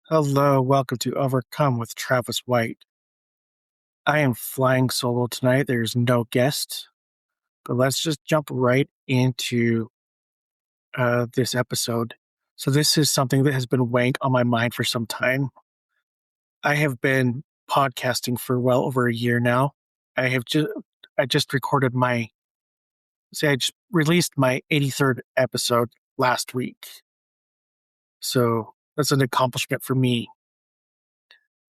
Hello, welcome to Overcome with Travis White. I am flying solo tonight. There's no guest, but let's just jump right into this episode. So, this is something that has been weighing on my mind for some time. I have been podcasting for well over a year now. I have just I just recorded I just released my 83rd episode last week. So, that's an accomplishment for me.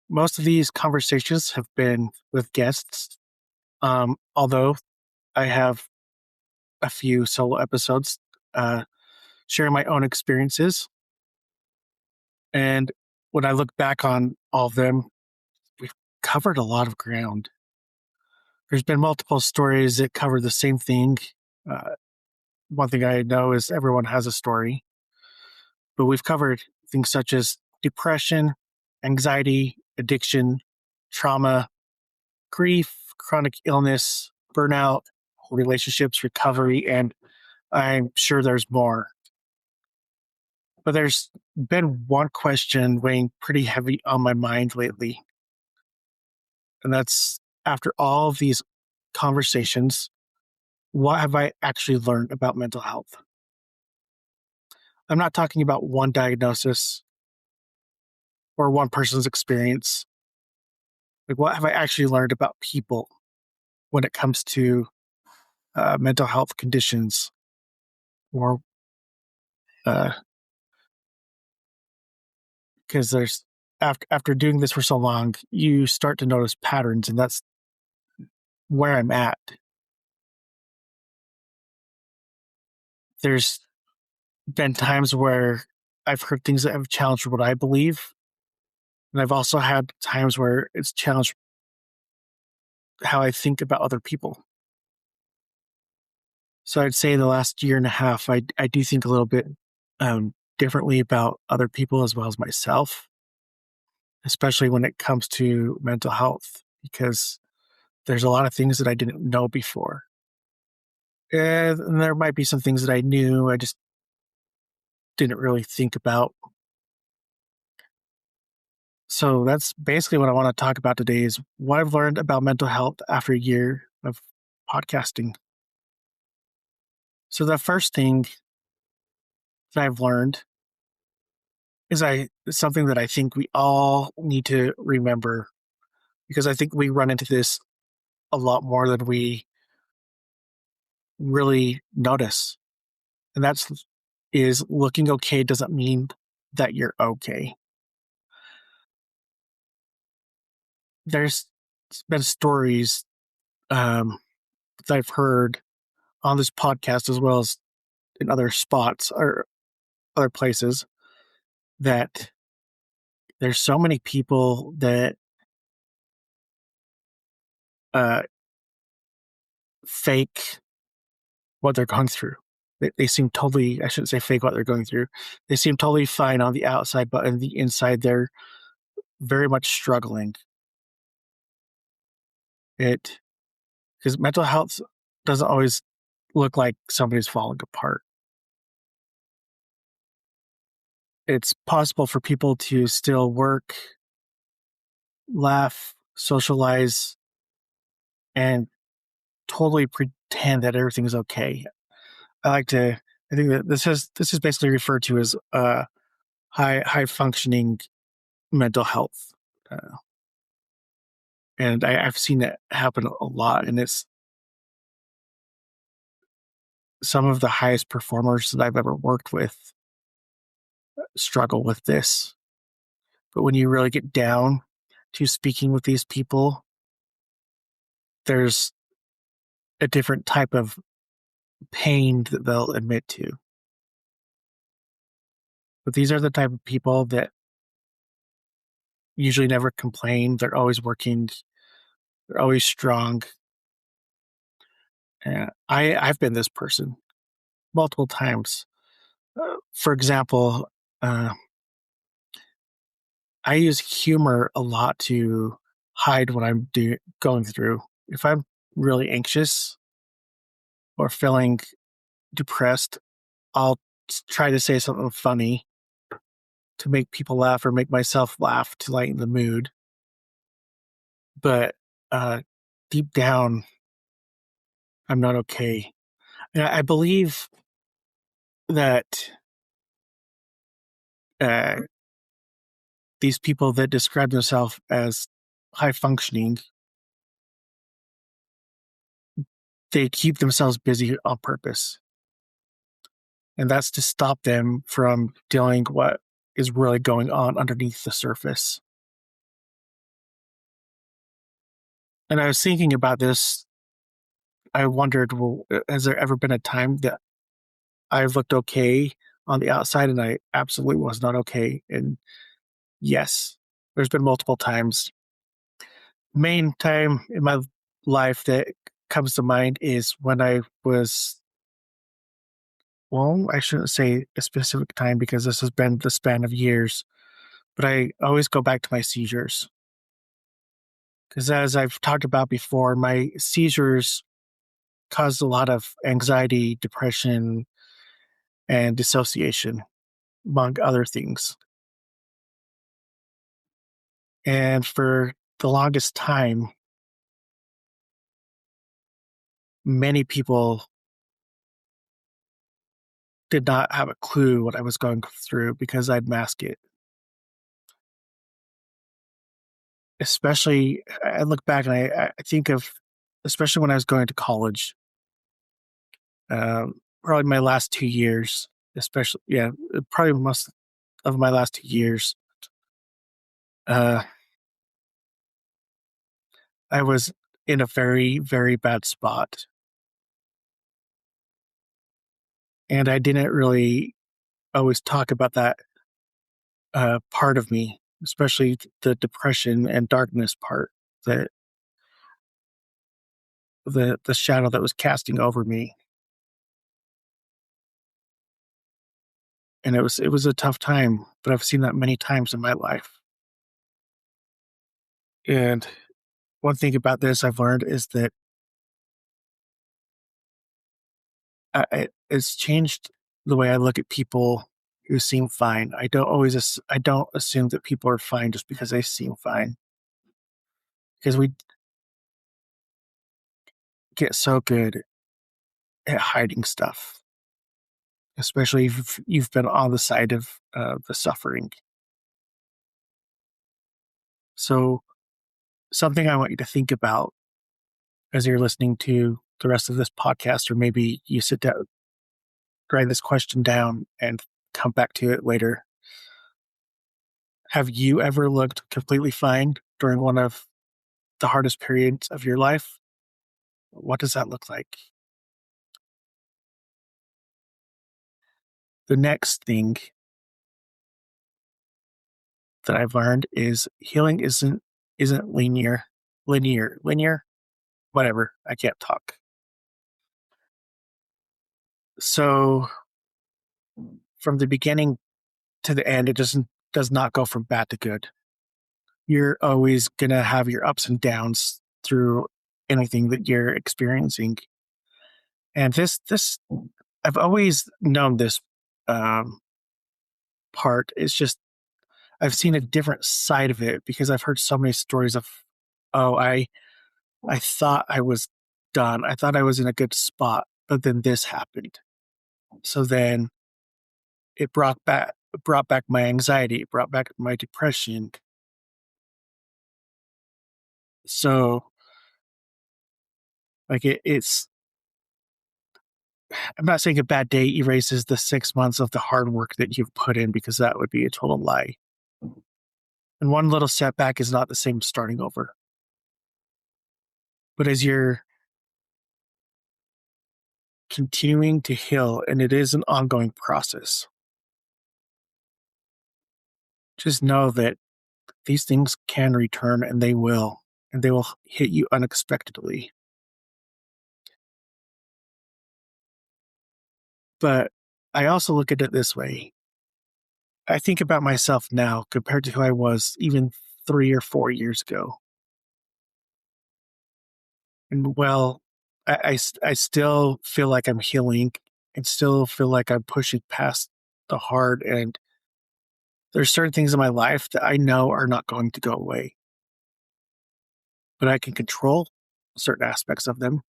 Most of these conversations have been with guests. Although I have a few solo episodes uh, sharing my own experiences. And when I look back on all of them, we've covered a lot of ground. There's been multiple stories that cover the same thing. Uh, One thing I know is everyone has a story, but we've covered things such as depression, anxiety, addiction, trauma, grief, chronic illness, burnout, relationships, recovery, and I'm sure there's more. But there's been one question weighing pretty heavy on my mind lately. And that's after all of these conversations, what have I actually learned about mental health? I'm not talking about one diagnosis or one person's experience. Like, what have I actually learned about people when it comes to mental health conditions? Or, because after doing this for so long, you start to notice patterns, and that's where I'm at. There's been times where I've heard things that have challenged what I believe. And I've also had times where it's challenged how I think about other people. So I'd say in the last year and a half, I do think a little bit differently about other people as well as myself, especially when it comes to mental health, because there's a lot of things that I didn't know before. And there might be some things that I knew, I just didn't really think about. So that's basically what I want to talk about today is what I've learned about mental health after a year of podcasting. So the first thing that I've learned is something that I think we all need to remember, because I think we run into this a lot more than we really notice. And that's is looking okay doesn't mean that you're okay. There's been stories that I've heard on this podcast as well as in other spots or other places that there's so many people that uh, fake what they're going through. They seem totally, I shouldn't say fake what they're going through. They seem totally fine on the outside, but on the inside, they're very much struggling. Because mental health doesn't always look like somebody's falling apart. It's possible for people to still work, laugh, socialize, and totally pretend that everything is okay. I think that this is basically referred to as high functioning mental health, uh, and I've seen it happen a lot. And it's some of the highest performers that I've ever worked with struggle with this. But when you really get down to speaking with these people, there's a different type of pain that they'll admit to. But these are the type of people that usually never complain. They're always working. They're always strong. And I've been this person multiple times. For example, uh, I use humor a lot to hide what I'm going through. If I'm really anxious or feeling depressed, I'll try to say something funny to make people laugh or make myself laugh to lighten the mood. But uh, deep down, I'm not okay. And I believe that uh, these people that describe themselves as high functioning, they keep themselves busy on purpose. And that's to stop them from dealing what is really going on underneath the surface. And I was thinking about this. I wondered, well, has there ever been a time that I've looked okay on the outside and I absolutely was not okay? And yes, there's been multiple times. Main time in my life that comes to mind is when I was, well, I shouldn't say a specific time because this has been the span of years, but I always go back to my seizures. Because as I've talked about before, my seizures caused a lot of anxiety, depression, and dissociation, among other things. And for the longest time, many people did not have a clue what I was going through because I'd mask it. Especially, I look back and I think of, especially when I was going to college, probably my last 2 years, especially, yeah, probably most of my last 2 years, uh, I was in a very, very bad spot. And I didn't really always talk about that part of me, especially the depression and darkness part, that the shadow that was casting over me. And it was a tough time, but I've seen that many times in my life. And one thing about this I've learned is that it's changed the way I look at people who seem fine. I don't assume that people are fine just because they seem fine, because we get so good at hiding stuff, especially if you've been on the side of the suffering. So, something I want you to think about as you're listening to the rest of this podcast, or maybe you sit down, write this question down, and come back to it later. Have you ever looked completely fine during one of the hardest periods of your life? What does that look like? The next thing that I've learned is healing isn't linear, whatever. I can't talk. So from the beginning to the end, it does not go from bad to good. You're always gonna have your ups and downs through anything that you're experiencing. And this I've always known this um, part. It's just I've seen a different side of it because I've heard so many stories of, oh, I thought I was done. I thought I was in a good spot, but then this happened. So then it brought back my anxiety, it brought back my depression. So like it's I'm not saying a bad day erases the 6 months of the hard work that you've put in, because that would be a total lie. And one little setback is not the same as starting over. But as you're continuing to heal, and it is an ongoing process, just know that these things can return, and they will hit you unexpectedly. But I also look at it this way. I think about myself now compared to who I was even 3 or 4 years ago. And well, I still feel like I'm healing and still feel like I'm pushing past the hard and There's certain things in my life that I know are not going to go away, but I can control certain aspects of them.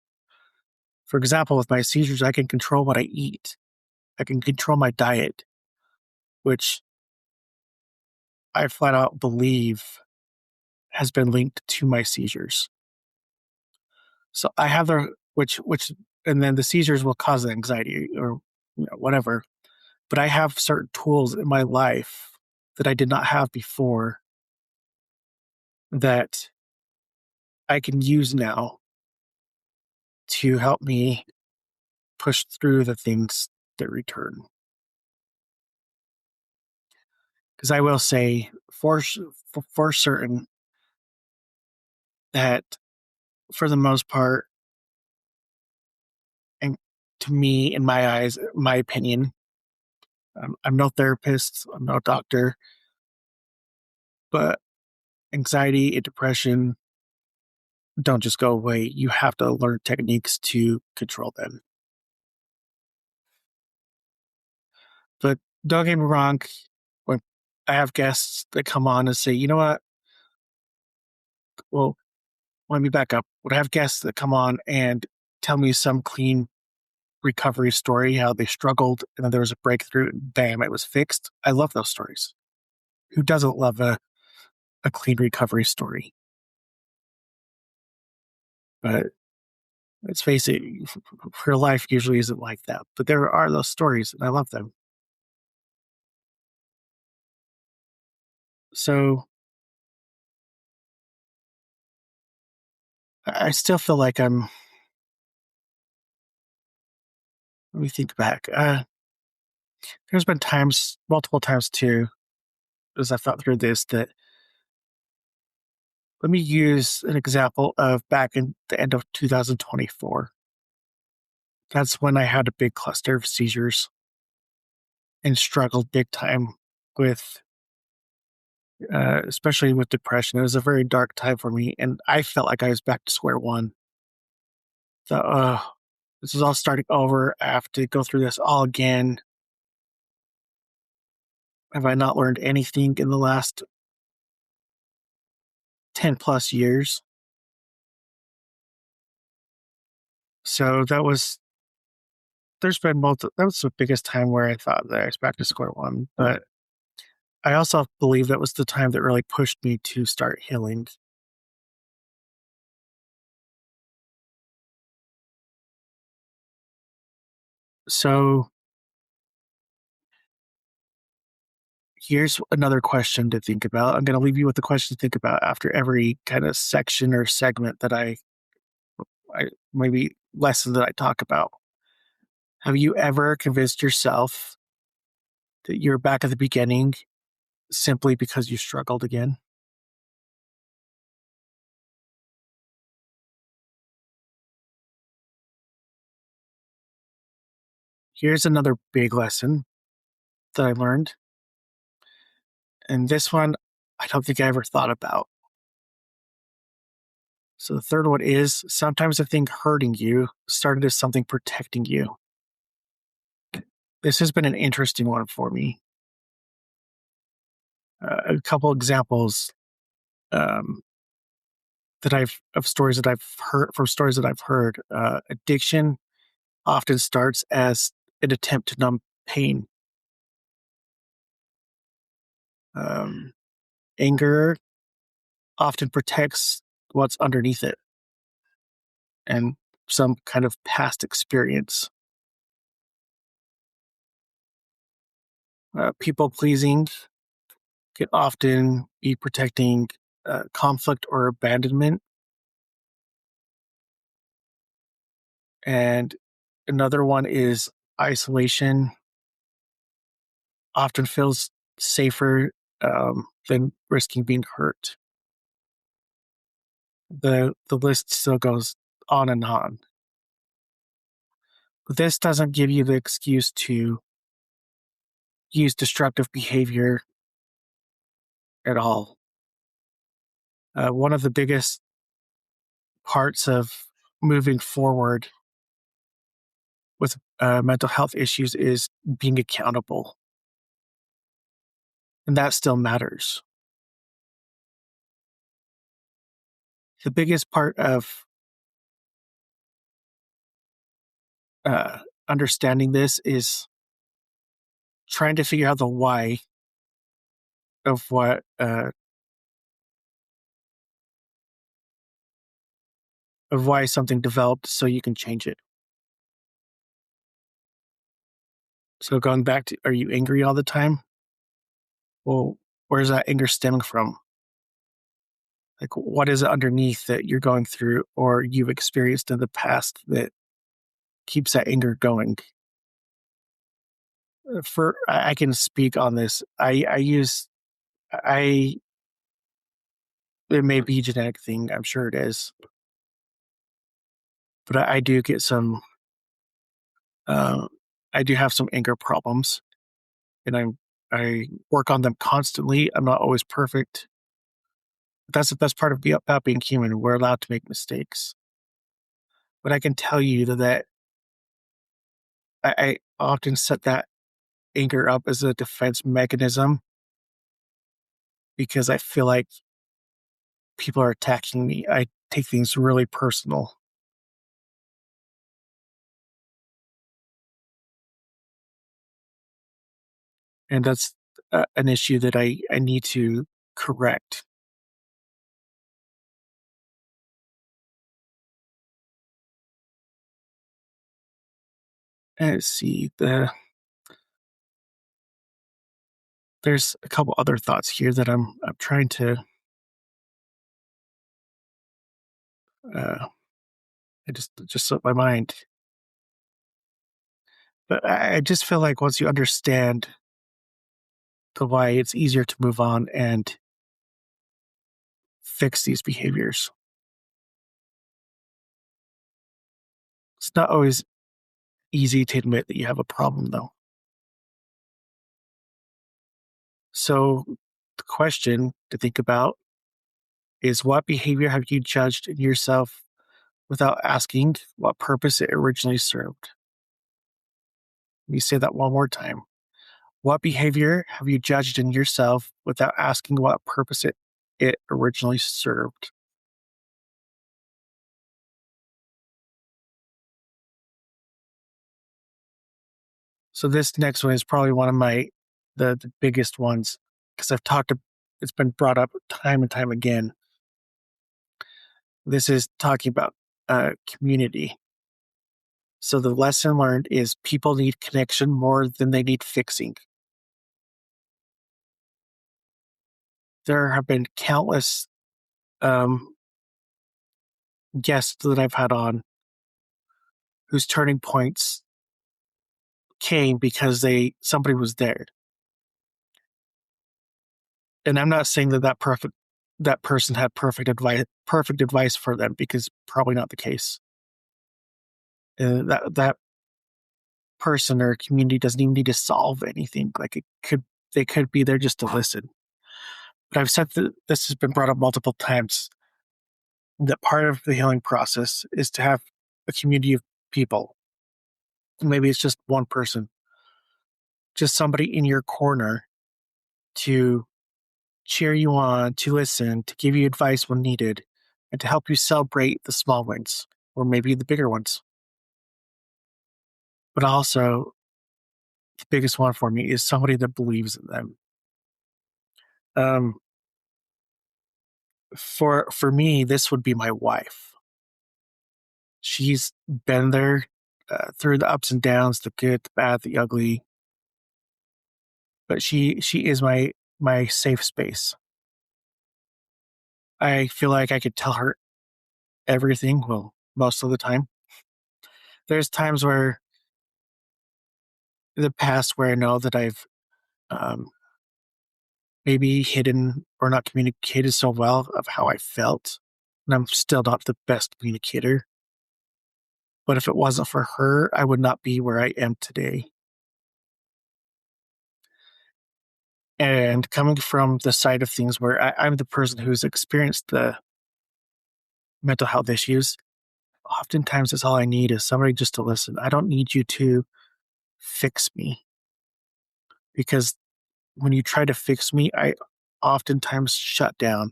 For example, with my seizures, I can control what I eat. I can control my diet, which I flat out believe has been linked to my seizures. So I have the which and then the seizures will cause the anxiety or whatever. But I have certain tools in my life that I did not have before that I can use now to help me push through the things that return. Because I will say for certain that for the most part, and to me, in my eyes, my opinion, I'm no therapist, I'm no doctor, but anxiety and depression don't just go away. You have to learn techniques to control them. But don't get me wrong, when I have guests that come on and say, you know what? Well, let me back up. When I have guests that come on and tell me some clean recovery story, how they struggled and then there was a breakthrough and bam, it was fixed. I love those stories. Who doesn't love a clean recovery story? But let's face it, real life usually isn't like that. But there are those stories and I love them. So I still feel like let me think back. There's been times, multiple times too, as I've thought through this, that let me use an example of back in the end of 2024. That's when I had a big cluster of seizures and struggled big time with, especially with depression. It was a very dark time for me, and I felt like I was back to square one. So, this is all starting over. I have to go through this all again. Have I not learned anything in the last 10 plus years? So there's been that was the biggest time where I thought that I was back to square one. But I also believe that was the time that really pushed me to start healing. So here's another question to think about. I'm going to leave you with the question to think about after every kind of section or segment that I maybe lesson that I talk about. Have you ever convinced yourself that you're back at the beginning simply because you struggled again? Here's another big lesson that I learned. And this one, I don't think I ever thought about. So the third one is sometimes the thing hurting you started as something protecting you. This has been an interesting one for me. A couple examples um, that I've of stories that I've heard from stories that I've heard. Addiction often starts as an attempt to numb pain. Um, Anger often protects what's underneath it and some kind of past experience. People pleasing can often be protecting conflict or abandonment. And another one is isolation, often feels safer than risking being hurt. The list still goes on and on. But this doesn't give you the excuse to use destructive behavior at all. One of the biggest parts of moving forward with mental health issues is being accountable. and that still matters. The biggest part of uh, understanding this is trying to figure out the why of why something developed so you can change it. So going back to, are you angry all the time? Well, where's that anger stemming from? Like, what is it underneath that you're going through or you've experienced in the past that keeps that anger going? For I can speak on this. I it may be a genetic thing. I'm sure it is, but I do get some. Uh, I do have some anger problems, and I work on them constantly. I'm not always perfect. But that's the best part of about being human. We're allowed to make mistakes. But I can tell you that I often set that anger up as a defense mechanism because I feel like people are attacking me. I take things really personal. And that's an issue that I need to correct. And let's see, there's a couple other thoughts here that I'm trying to. Uh, I just slipped my mind. But I just feel like once you understand the why, it's easier to move on and fix these behaviors. It's not always easy to admit that you have a problem, though. So the question to think about is, what behavior have you judged in yourself without asking what purpose it originally served? Let me say that one more time. What behavior have you judged in yourself without asking what purpose it originally served? So this next one is probably one of the biggest ones because it's been brought up time and time again. This is talking about community. So the lesson learned is people need connection more than they need fixing. There have been countless um, guests that I've had on whose turning points came because somebody was there. And I'm not saying that person had perfect advice for them, because probably not the case. That person or community doesn't even need to solve anything. Like, they could be there just to listen. But I've said that this has been brought up multiple times, that part of the healing process is to have a community of people. Maybe it's just one person, just somebody in your corner to cheer you on, to listen, to give you advice when needed, and to help you celebrate the small wins or maybe the bigger ones. But also, the biggest one for me is somebody that believes in them. Um, for me, this would be my wife. She's been there through the ups and downs, the good, the bad, the ugly. But she is my safe space. I feel like I could tell her everything. Well, most of the time. There's times where in the past where I know that I've um, maybe hidden or not communicated so well of how I felt, and I'm still not the best communicator. But if it wasn't for her, I would not be where I am today. And coming from the side of things where I'm the person who's experienced the mental health issues, oftentimes it's all I need is somebody just to listen. I don't need you to fix me, because when you try to fix me, I oftentimes shut down.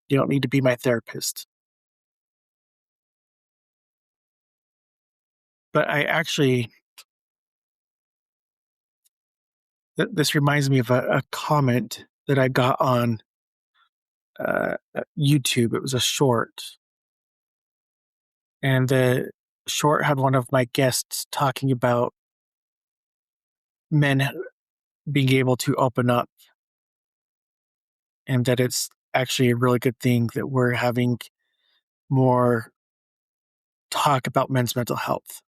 You don't need to be my therapist. But I actually, this reminds me of a comment that I got on YouTube. It was a short, and the short had one of my guests talking about men being able to open up, and that it's actually a really good thing that we're having more talk about men's mental health.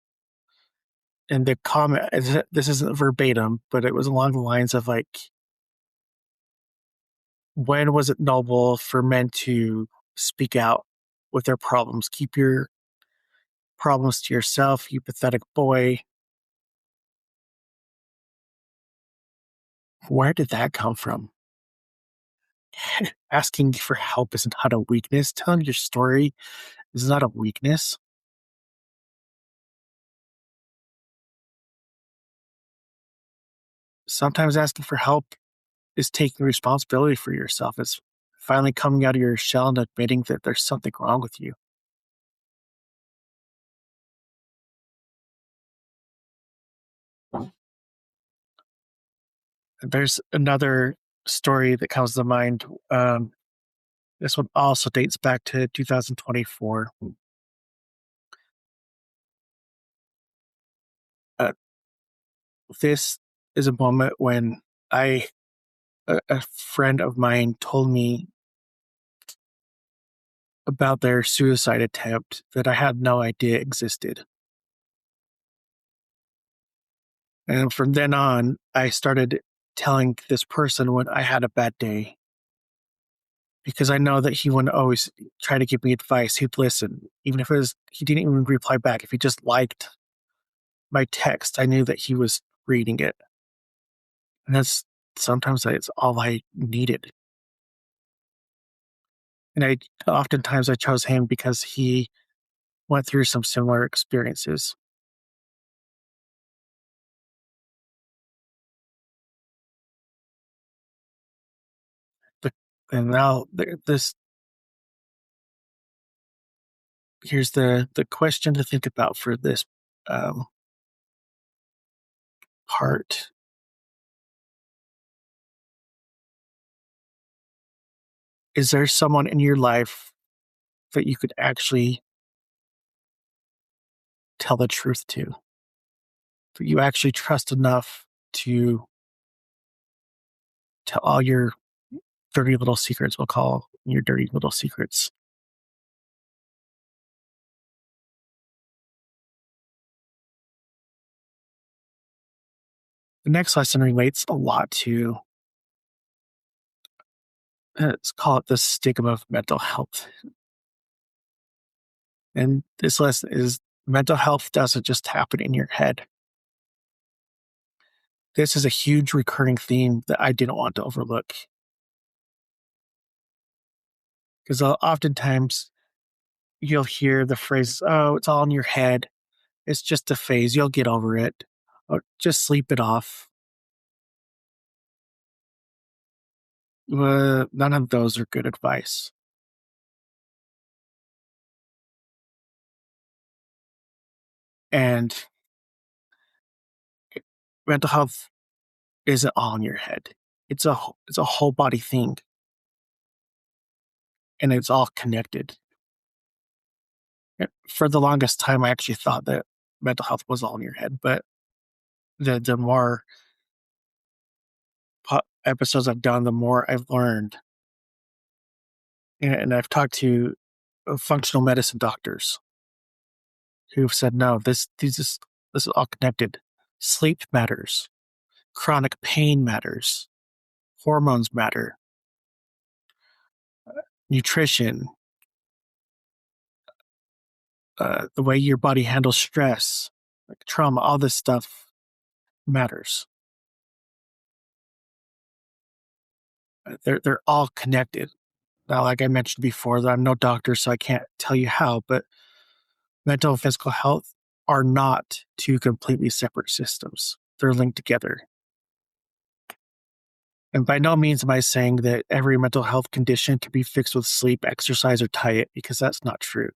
And the comment, this isn't verbatim, but it was along the lines of like, when was it noble for men to speak out with their problems? Keep your problems to yourself, you pathetic boy. Where did that come from? Asking for help isn't not a weakness. Telling your story is not a weakness. Sometimes asking for help is taking responsibility for yourself. It's finally coming out of your shell and admitting that there's something wrong with you. There's another story that comes to mind. This one also dates back to 2024. Uh, this is a moment when a friend of mine told me about their suicide attempt that I had no idea existed. And from then on, I started telling this person when I had a bad day because I know that he wouldn't always try to give me advice. He'd listen, even if it was, he didn't even reply back. If he just liked my text, I knew that he was reading it. And that's all I needed. And oftentimes I chose him because he went through some similar experiences. But, and now this here's the question to think about for this um, part. Is there someone in your life that you could actually tell the truth to, that you actually trust enough to tell all your dirty little secrets? We'll call your dirty little secrets. The next lesson relates a lot to, let's call it the stigma of mental health. And this lesson is mental health doesn't just happen in your head. This is a huge recurring theme that I didn't want to overlook. Because oftentimes you'll hear the phrase, oh, it's all in your head. It's just a phase. You'll get over it. Or just sleep it off. None of those are good advice. And mental health isn't all in your head. It's a whole body thing, and it's all connected. For the longest time, I actually thought that mental health was all in your head, but the more episodes I've done, the more I've learned, and I've talked to functional medicine doctors who've said, no, this is all connected. Sleep matters. Chronic pain matters. Hormones matter. Nutrition, the way your body handles stress, like trauma, all this stuff matters. They're all connected. Now, like I mentioned before, that I'm no doctor, so I can't tell you how, but mental and physical health are not two completely separate systems. They're linked together. And by no means am I saying that every mental health condition can be fixed with sleep, exercise, or diet, because that's not true.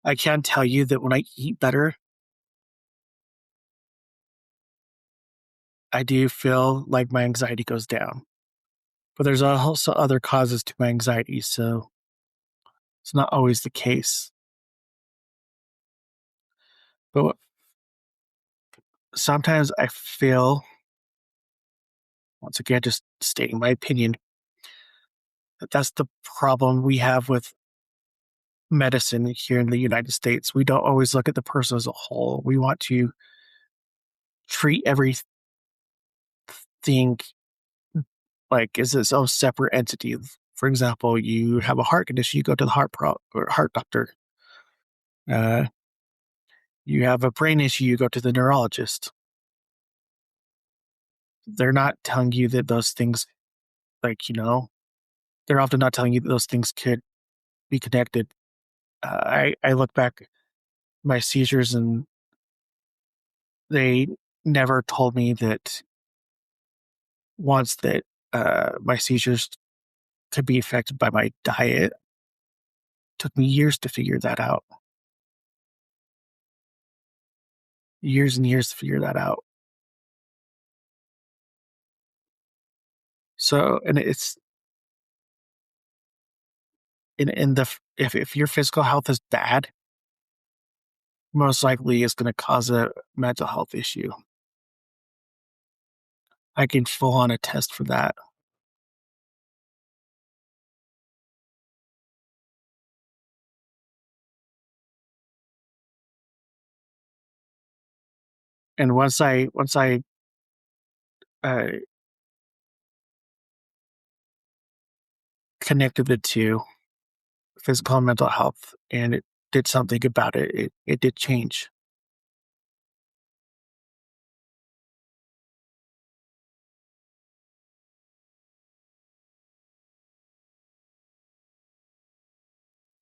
I can tell you that when I eat better, I do feel like my anxiety goes down. But there's also other causes to my anxiety, so it's not always the case. But sometimes I feel, once again, just stating my opinion, that that's the problem we have with medicine here in the United States. We don't always look at the person as a whole. We want to treat everything like as its own separate entity. For example, you have a heart condition, you go to the or heart doctor. Uh, you have a brain issue, you go to the neurologist. They're not telling you that those things, like, they're often not telling you that those things could be connected. I look back at my seizures, and they never told me that once that my seizures could be affected by my diet. It took me years to figure that out. Years and years to figure that out. So, and it's in the if your physical health is bad, most likely it's going to cause a mental health issue. I can full on attest for that. And once I uh, connected the two, physical and mental health, and it did something about it, it did change.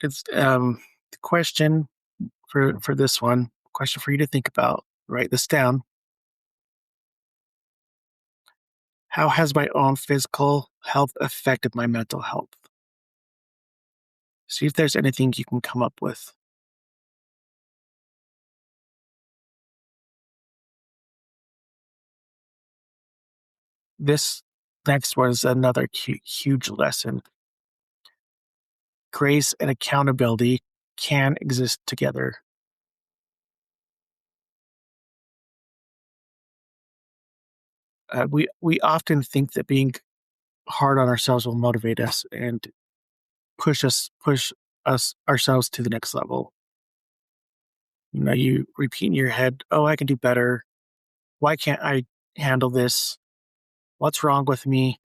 It's the question for this one, question for you to think about. Write this down. How has my own physical health affected my mental health? See if there's anything you can come up with. This next one is another huge lesson. Grace and accountability can exist together. We often think that being hard on ourselves will motivate us and push us ourselves to the next level. You repeat in your head, "Oh, I can do better. Why can't I handle this? What's wrong with me?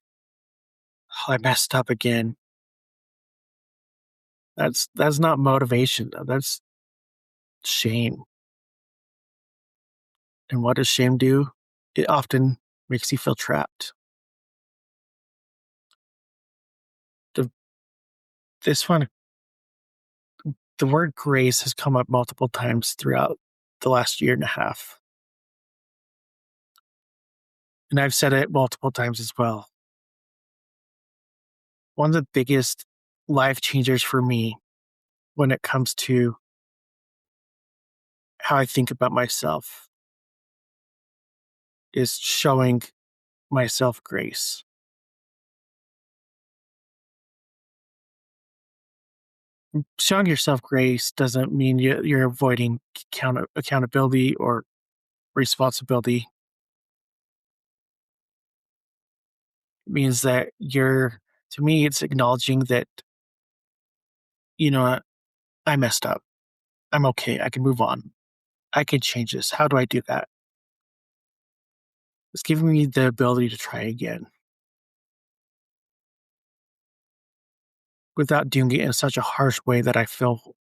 Oh, I messed up again." That's not motivation. That's shame. And what does shame do? It often makes you feel trapped. The, this one, the word grace has come up multiple times throughout the last year and a half. And I've said it multiple times as well. One of the biggest life changers for me when it comes to how I think about myself is showing myself grace. Showing yourself grace doesn't mean you're avoiding accountability or responsibility. It means that to me, it's acknowledging that, you know what, I messed up. I'm okay. I can move on. I can change this. How do I do that? It's giving me the ability to try again without doing it in such a harsh way that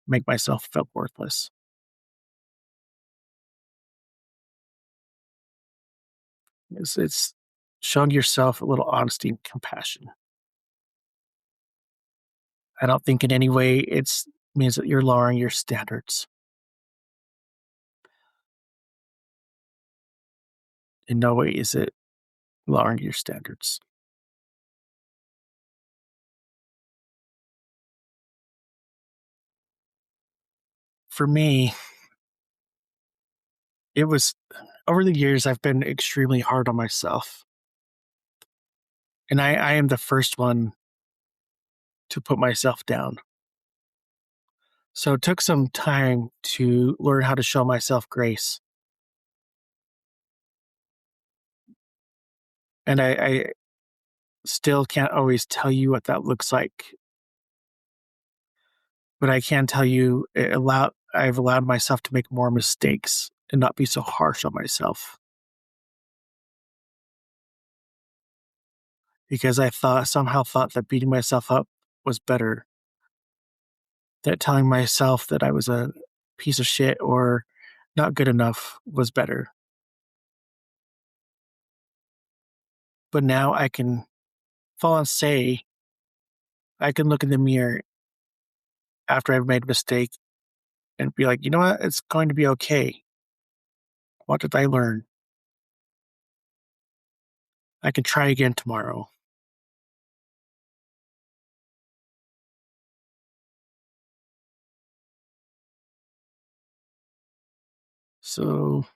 make myself feel worthless. It's showing yourself a little honesty and compassion. I don't think in any way it means that you're lowering your standards. In no way is it. lowering your standards. For me, it was over the years, I've been extremely hard on myself. And I am the first one to put myself down. So it took some time to learn how to show myself grace. And I still can't always tell you what that looks like, but I can tell you I've allowed myself to make more mistakes and not be so harsh on myself because I thought that beating myself up was better, that telling myself that I was a piece of shit or not good enough was better. But now I can fall and say, I can look in the mirror after I've made a mistake and be like, you know what? It's going to be okay. What did I learn? I can try again tomorrow. So,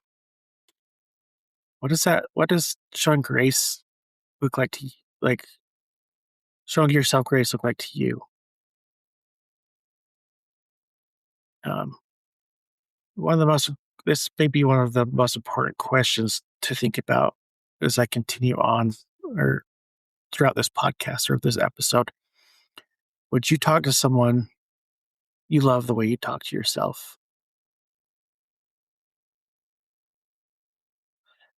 what does showing grace look like to you? Like showing yourself grace look like to you? Um, one of the most, this may be one of the most important questions to think about as I continue on or throughout this podcast or this episode. Would you talk to someone you love the way you talk to yourself?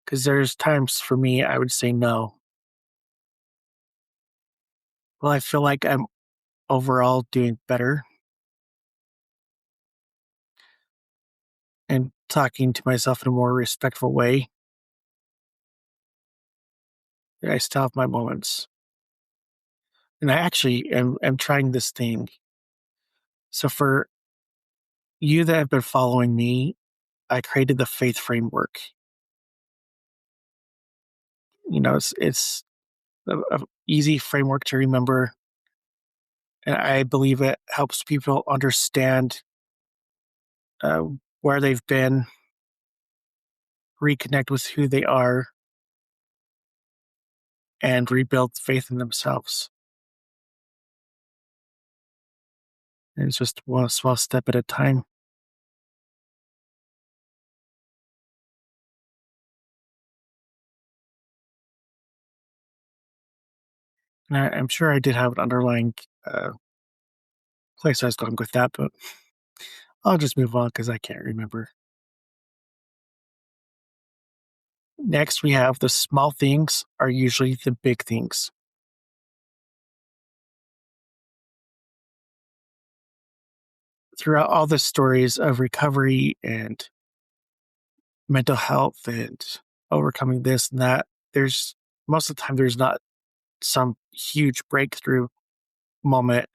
Because there's times for me, I would say no. Well, I feel like I'm overall doing better and talking to myself in a more respectful way. I still have my moments. And I actually am trying this thing. So for you that have been following me, I created the faith framework. It's a easy framework to remember, and I believe it helps people understand uh, where they've been, reconnect with who they are, and rebuild faith in themselves. And it's just one small step at a time. And I'm sure I did have an underlying place I was going with that, but I'll just move on because I can't remember. Next, we have the small things are usually the big things. Throughout all the stories of recovery and mental health and overcoming this and that, there's most of the time there's not some huge breakthrough moment.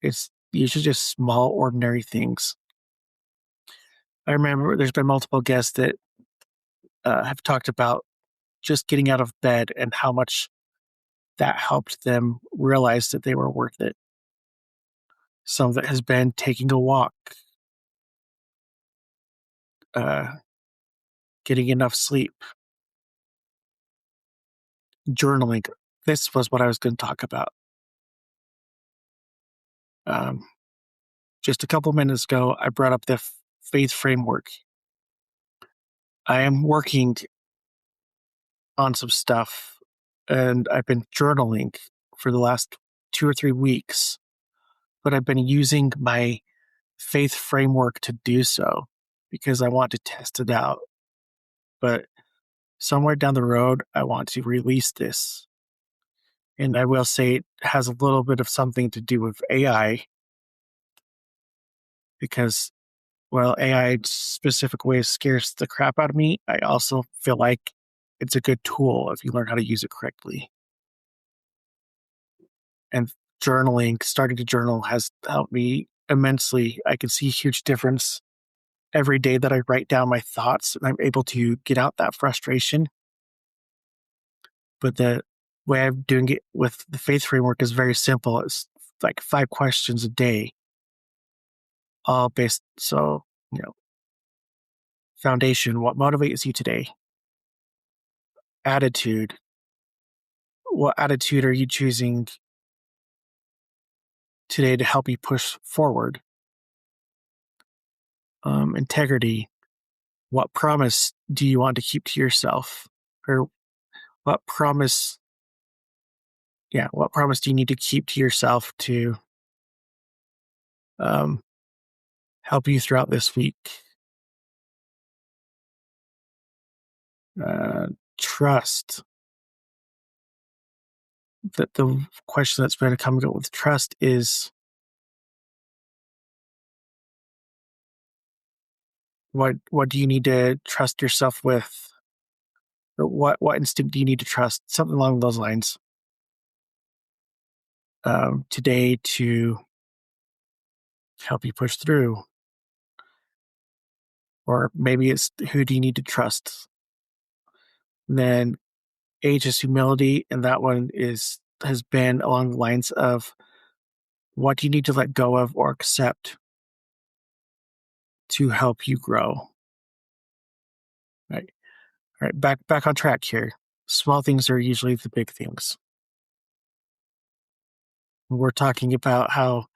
It's usually just small, ordinary things. I remember there's been multiple guests that have talked about just getting out of bed and how much that helped them realize that they were worth it. Some of it has been taking a walk, uh, getting enough sleep, journaling. This was what I was going to talk about. Um, just a couple minutes ago, I brought up the faith framework. I am working on some stuff and I've been journaling for the last 2 or 3 weeks, but I've been using my faith framework to do so because I want to test it out. But somewhere down the road, I want to release this. And I will say it has a little bit of something to do with AI because, well, AI specific ways scares the crap out of me. I also feel like it's a good tool if you learn how to use it correctly. And journaling, starting to journal has helped me immensely. I can see a huge difference every day that I write down my thoughts, I'm able to get out that frustration. But the way I'm doing it with the faith framework is very simple. It's like 5 questions a day, all based. So, you know, foundation, what motivates you today? Attitude, what attitude are you choosing today to help you push forward? Integrity, what promise do you want to keep to yourself? Or what promise, what promise do you need to keep to yourself to um, help you throughout this week? Uh, Trust. The question that's been coming up with trust is what do you need to trust yourself with? Or what instinct do you need to trust? Something along those lines. Today to help you push through. Or maybe it's who do you need to trust? And then age is humility, and that one has been along the lines of what do you need to let go of or accept to help you grow. Right. All right. Back on track here. Small things are usually the big things. We're talking about how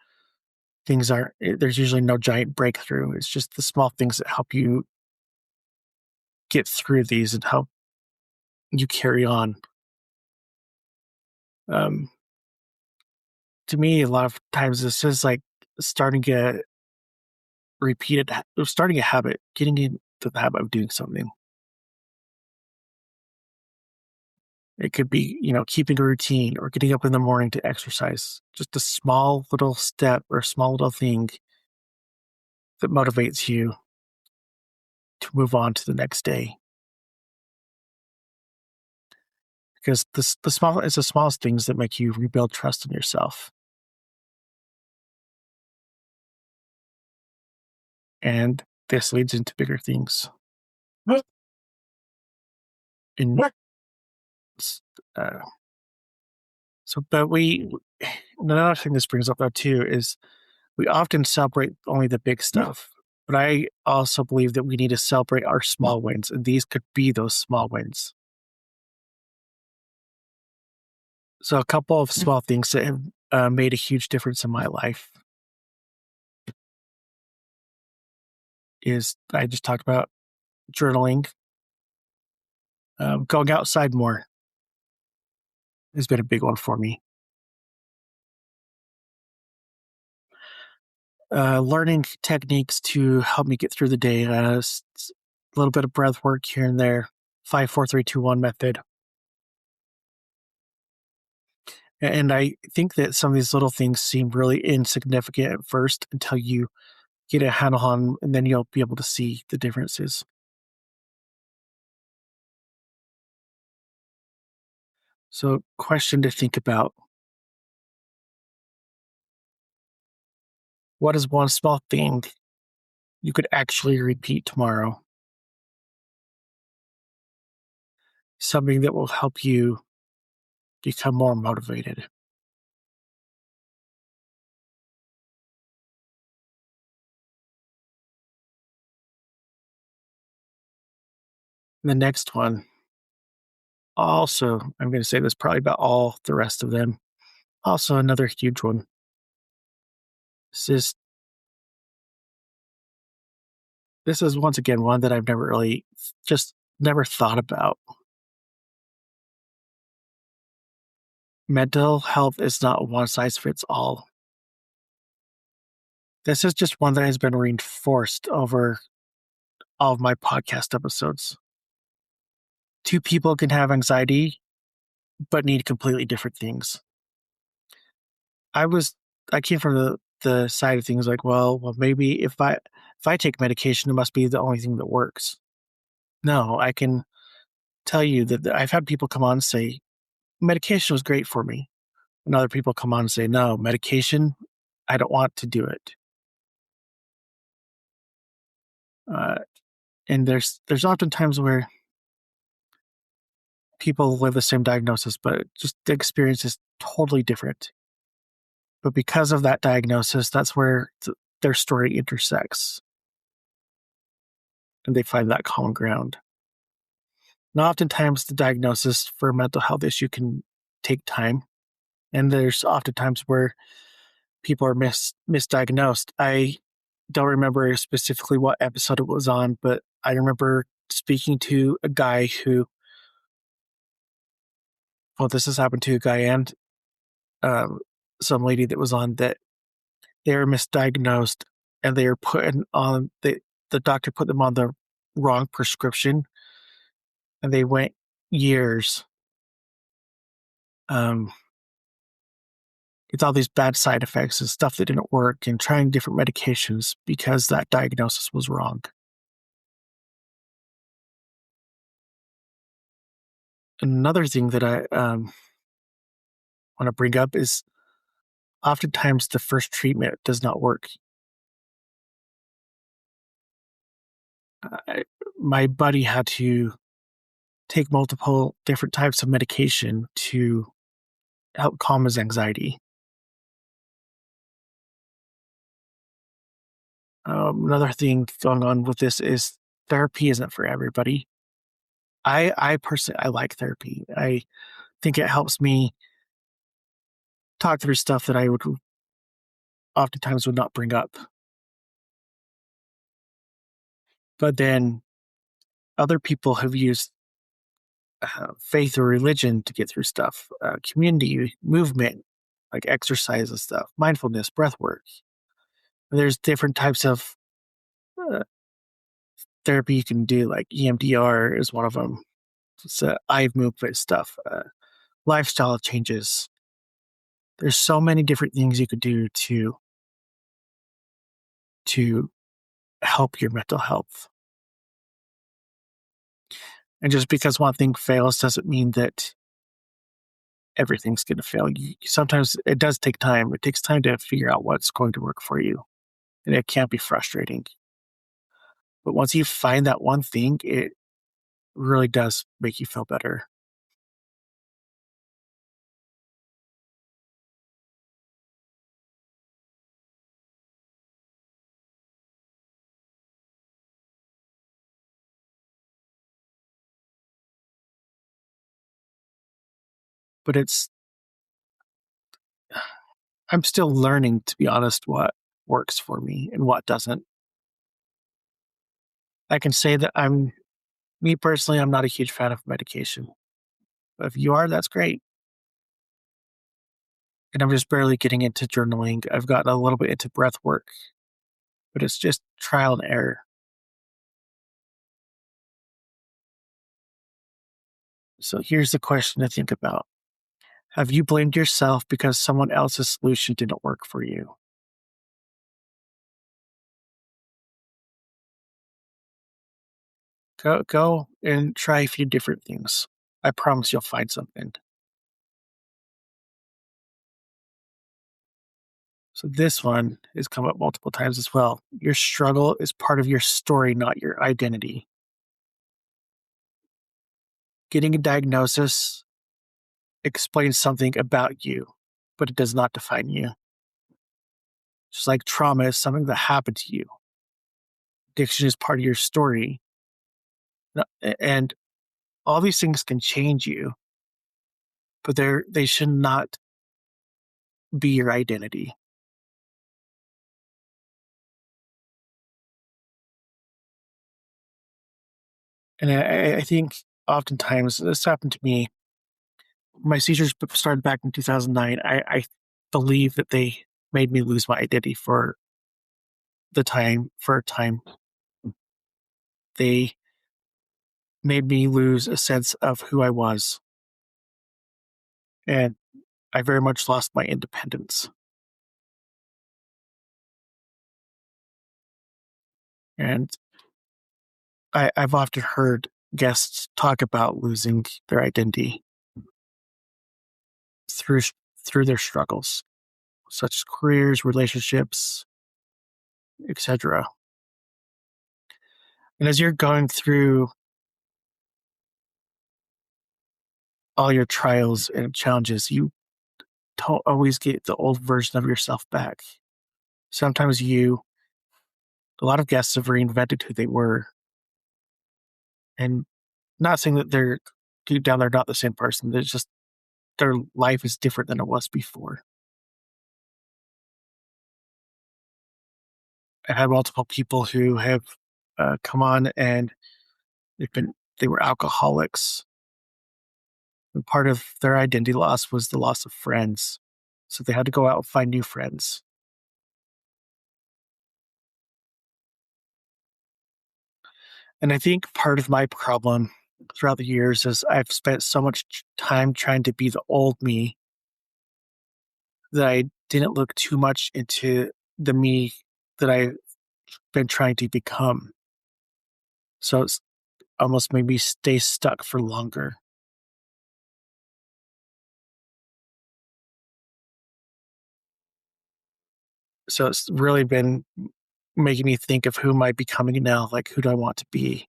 there's usually no giant breakthrough. It's just the small things that help you get through these and help you carry on. Um, to me, a lot of times this is like starting a starting a habit, getting into the habit of doing something. It could be, keeping a routine or getting up in the morning to exercise. Just a small little step or small little thing that motivates you to move on to the next day. Because it's the smallest things that make you rebuild trust in yourself. And this leads into bigger things. In uh, but another thing this brings up though too is we often celebrate only the big stuff. But I also believe that we need to celebrate our small wins, and these could be those small wins. So, a couple of small things that have made a huge difference in my life is I just talked about journaling, going outside more has been a big one for me. Learning techniques to help me get through the day, a little bit of breath work here and there, 5 4 3 2 1 method. And I think that some of these little things seem really insignificant at first until you get a handle on 'em, and then you'll be able to see the differences. So, question to think about: what is one small thing you could actually repeat tomorrow? Something that will help you become more motivated. The next one, also, I'm going to say this probably about all the rest of them. Also, another huge one. This is this is once again one that I've never really just never thought about. Mental health is not one size fits all. This is just one that has been reinforced over all of my podcast episodes. Two people can have anxiety, but need completely different things. I was I came from the side of things like, well, maybe if I take medication, it must be the only thing that works. No, I can tell you that I've had people come on and say medication was great for me, and other people come on and say, no, medication, I don't want to do it. Uh, and there's often times where people live the same diagnosis, but just the experience is totally different. But because of that diagnosis, that's where their story intersects and they find that common ground. And oftentimes, the diagnosis for a mental health issue can take time. And there's oftentimes where people are misdiagnosed. I don't remember specifically what episode it was on, but I remember speaking to a guy who, well, this has happened to a guy and some lady that was on that they were misdiagnosed and they were the doctor put them on the wrong prescription and they went years. It's all these bad side effects and stuff that didn't work and trying different medications because that diagnosis was wrong. Another thing that I want to bring up is oftentimes the first treatment does not work. I, my buddy had to take multiple different types of medication to help calm his anxiety. Another thing going on with this is therapy isn't for everybody. I personally I like therapy. I think it helps me talk through stuff that I would oftentimes would not bring up. But then other people have used faith or religion to get through stuff, community movement, like exercise and stuff, mindfulness, breath work. There's different types of uh, therapy you can do, like EMDR is one of them. It's eye movement stuff, lifestyle changes. There's so many different things you could do to help your mental health. And just because one thing fails doesn't mean that everything's going to fail. Sometimes it does take time. It takes time to figure out what's going to work for you, and it can be frustrating. But once you find that one thing, it really does make you feel better. But I'm still learning, to be honest, what works for me and what doesn't. I can say that me personally, I'm not a huge fan of medication. But if you are, that's great. And I'm just barely getting into journaling. I've gotten a little bit into breath work, but it's just trial and error. So here's the question to think about. Have you blamed yourself because someone else's solution didn't work for you? Go and try a few different things. I promise you'll find something. So this one has come up multiple times as well. Your struggle is part of your story, not your identity. Getting a diagnosis explains something about you, but it does not define you. Just like trauma is something that happened to you. Addiction is part of your story. And all these things can change you, but they should not be your identity. And I think oftentimes this happened to me. My seizures started back in 2009. I believe that they made me lose my identity for a time. They made me lose a sense of who I was. And I very much lost my independence. And I've often heard guests talk about losing their identity through through their struggles, such as careers, relationships, etc. And as you're going through all your trials and challenges, you don't always get the old version of yourself back. Sometimes a lot of guests have reinvented who they were, and not saying that they're deep down, they're not the same person. There's just their life is different than it was before. I had multiple people who have come on and they were alcoholics. And part of their identity loss was the loss of friends. So they had to go out and find new friends. And I think part of my problem throughout the years is I've spent so much time trying to be the old me that I didn't look too much into the me that I've been trying to become. So it's almost made me stay stuck for longer. So it's really been making me think of who am I becoming now? Like, who do I want to be?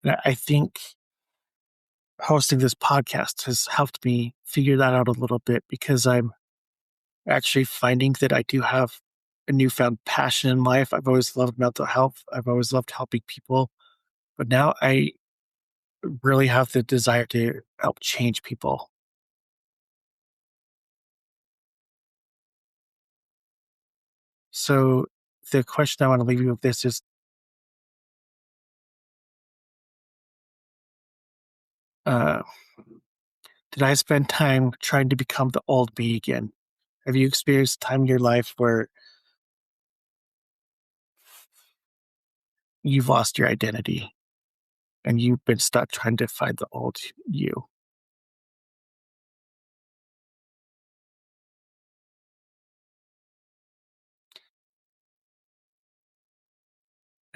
And I think hosting this podcast has helped me figure that out a little bit because I'm actually finding that I do have a newfound passion in life. I've always loved mental health. I've always loved helping people, but now I really have the desire to help change people. So the question I want to leave you with this is, uh, did I spend time trying to become the old me again? Have you experienced a time in your life where you've lost your identity and you've been stuck trying to find the old you?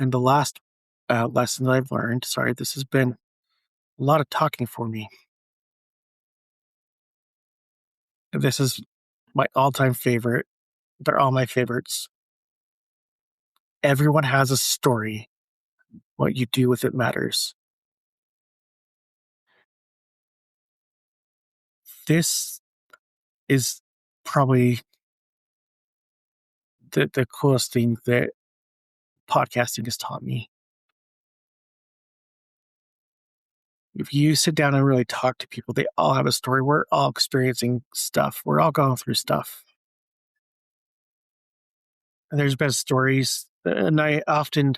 And the last lesson that I've learned, sorry, this has been a lot of talking for me. This is my all time favorite. They're all my favorites. Everyone has a story. What you do with it matters. This is probably the coolest thing that podcasting has taught me. If you sit down and really talk to people, they all have a story. We're all experiencing stuff. We're all going through stuff. And there's been stories, and I often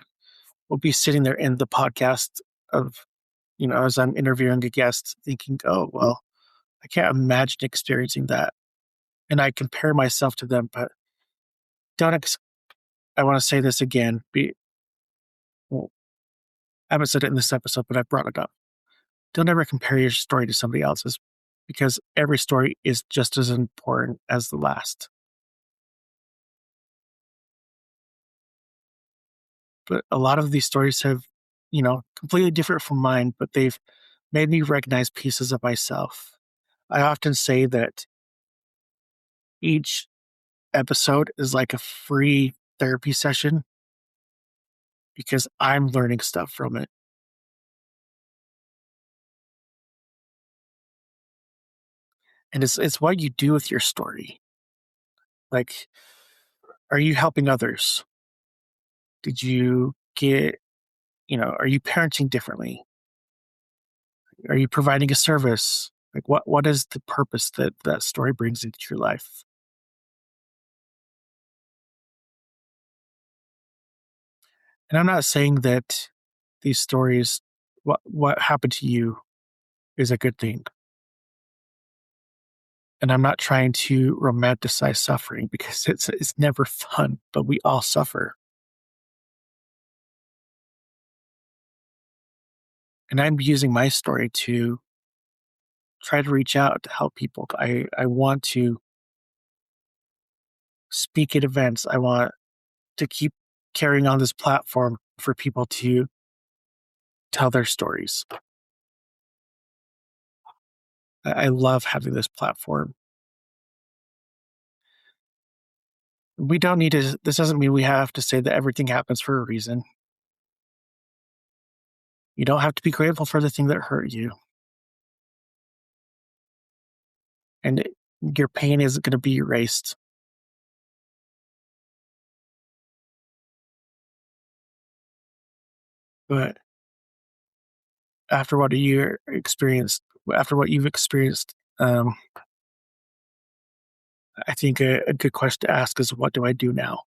will be sitting there in the podcast of, as I'm interviewing a guest, thinking, oh, well, I can't imagine experiencing that. And I compare myself to them, but don't, I want to say this again. Well, I haven't said it in this episode, but I brought it up. Don't ever compare your story to somebody else's because every story is just as important as the last. But a lot of these stories have, completely different from mine, but they've made me recognize pieces of myself. I often say that each episode is like a free therapy session because I'm learning stuff from it. And it's what you do with your story. Like, are you helping others? Did you get, are you parenting differently? Are you providing a service? Like, what is the purpose that that story brings into your life? And I'm not saying that these stories, what happened to you is a good thing. And I'm not trying to romanticize suffering because it's never fun, but we all suffer. And I'm using my story to try to reach out to help people. I want to speak at events. I want to keep carrying on this platform for people to tell their stories. I love having this platform. We don't need to, this doesn't mean we have to say that everything happens for a reason. You don't have to be grateful for the thing that hurt you. And your pain isn't going to be erased. But after what you experienced, after what you've experienced, I think a good question to ask is, what do I do now?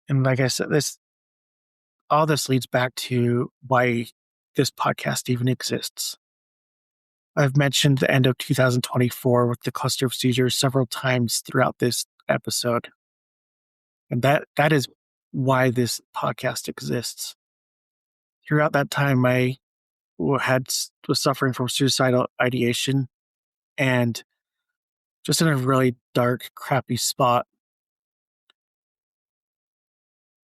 And like I said, all this leads back to why this podcast even exists. I've mentioned the end of 2024 with the cluster of seizures several times throughout this episode. And that is why this podcast exists. Throughout that time, I was suffering from suicidal ideation and just in a really dark, crappy spot.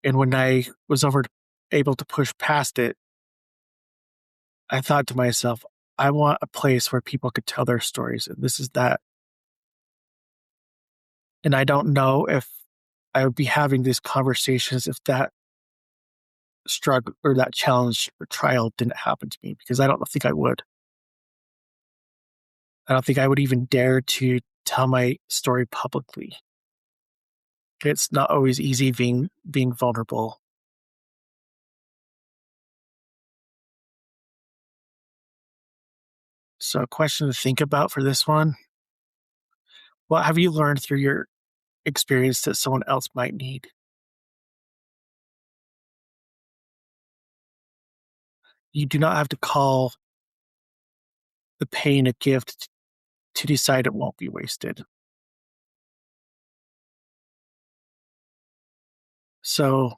And when I was able to push past it, I thought to myself, I want a place where people could tell their stories. And this is that. And I don't know if I would be having these conversations if that struggle or that challenge or trial didn't happen to me, because I don't think I would. I don't think I would even dare to tell my story publicly. It's not always easy being vulnerable. So a question to think about for this one. What have you learned through your experience that someone else might need? You do not have to call the pain a gift to decide it won't be wasted. So,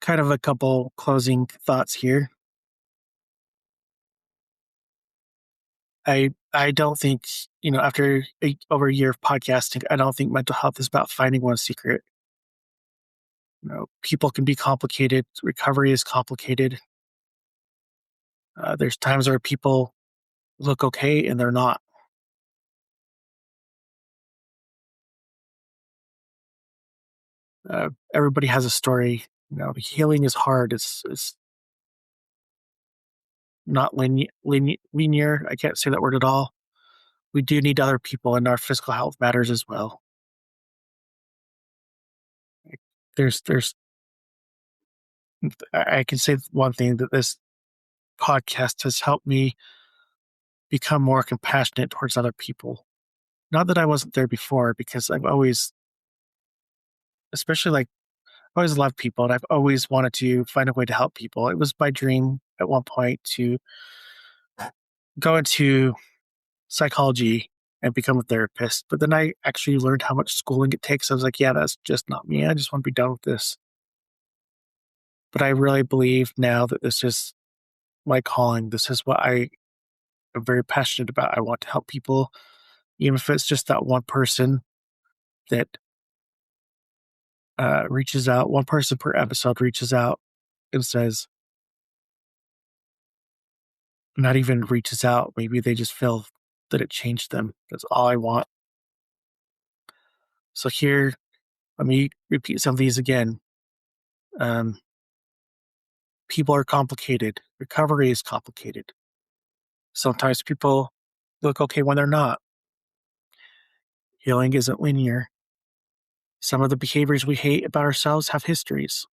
kind of a couple closing thoughts here. I don't think, after over a year of podcasting, I don't think mental health is about finding one secret. People can be complicated. Recovery is complicated. There's times where people look okay and they're not. Everybody has a story. Healing is hard. It's not linear. I can't say that word at all. We do need other people, and our physical health matters as well. There's I can say one thing, that this podcast has helped me become more compassionate towards other people. Not that I wasn't there before, because I've always, especially like, I always loved people and I've always wanted to find a way to help people. It was my dream at one point to go into psychology and become a therapist. But then I actually learned how much schooling it takes. I was like, yeah, that's just not me. I just want to be done with this. But I really believe now that this is my calling. This is what I am very passionate about. I want to help people, even if it's just that one person that reaches out, one person per episode reaches out and says, not even reaches out, maybe they just feel that it changed them. That's all I want. So here, let me repeat some of these again. Um, People are complicated. Recovery is complicated. Sometimes people look okay when they're not. Healing isn't linear. Some of the behaviors we hate about ourselves have histories.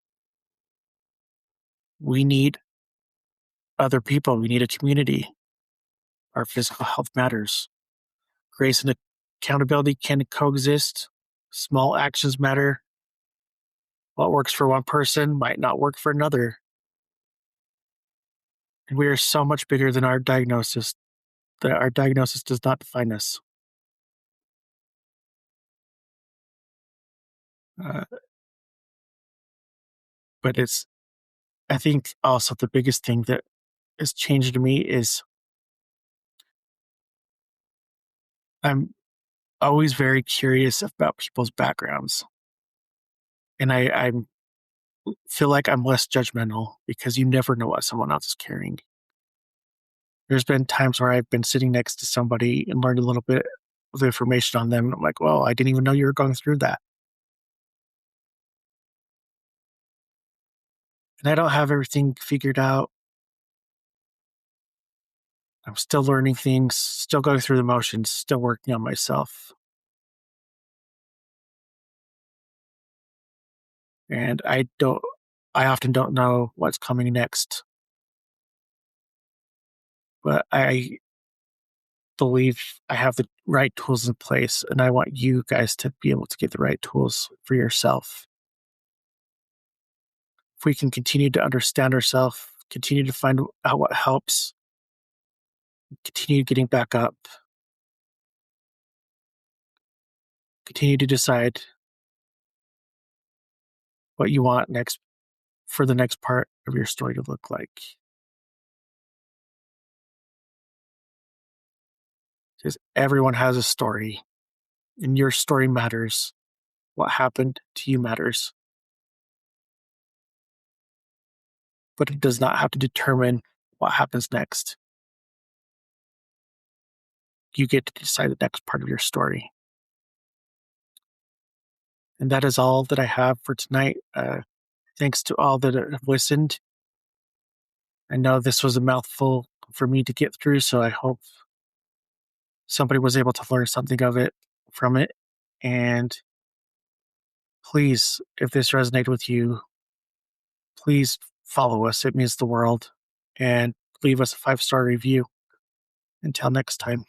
We need other people. We need a community. Our physical health matters. Grace and accountability can coexist. Small actions matter. What works for one person might not work for another. And we are so much bigger than our diagnosis, that our diagnosis does not define us. Uh, but I think also the biggest thing that has changed me is I'm always very curious about people's backgrounds. And I feel like I'm less judgmental because you never know what someone else is carrying. There's been times where I've been sitting next to somebody and learned a little bit of information on them. And I'm like, well, I didn't even know you were going through that. And I don't have everything figured out. I'm still learning things, still going through the motions, still working on myself. And I often don't know what's coming next, but I believe I have the right tools in place. And I want you guys to be able to get the right tools for yourself. If we can continue to understand ourselves, continue to find out what helps, continue getting back up, continue to decide what you want next for the next part of your story to look like. Because everyone has a story, and your story matters. What happened to you matters, but it does not have to determine what happens next. You get to decide the next part of your story. And that is all that I have for tonight. Thanks to all that have listened. I know this was a mouthful for me to get through, so I hope somebody was able to learn something of it from it. And please, if this resonated with you, please follow us. It means the world. And leave us a 5-star review. Until next time.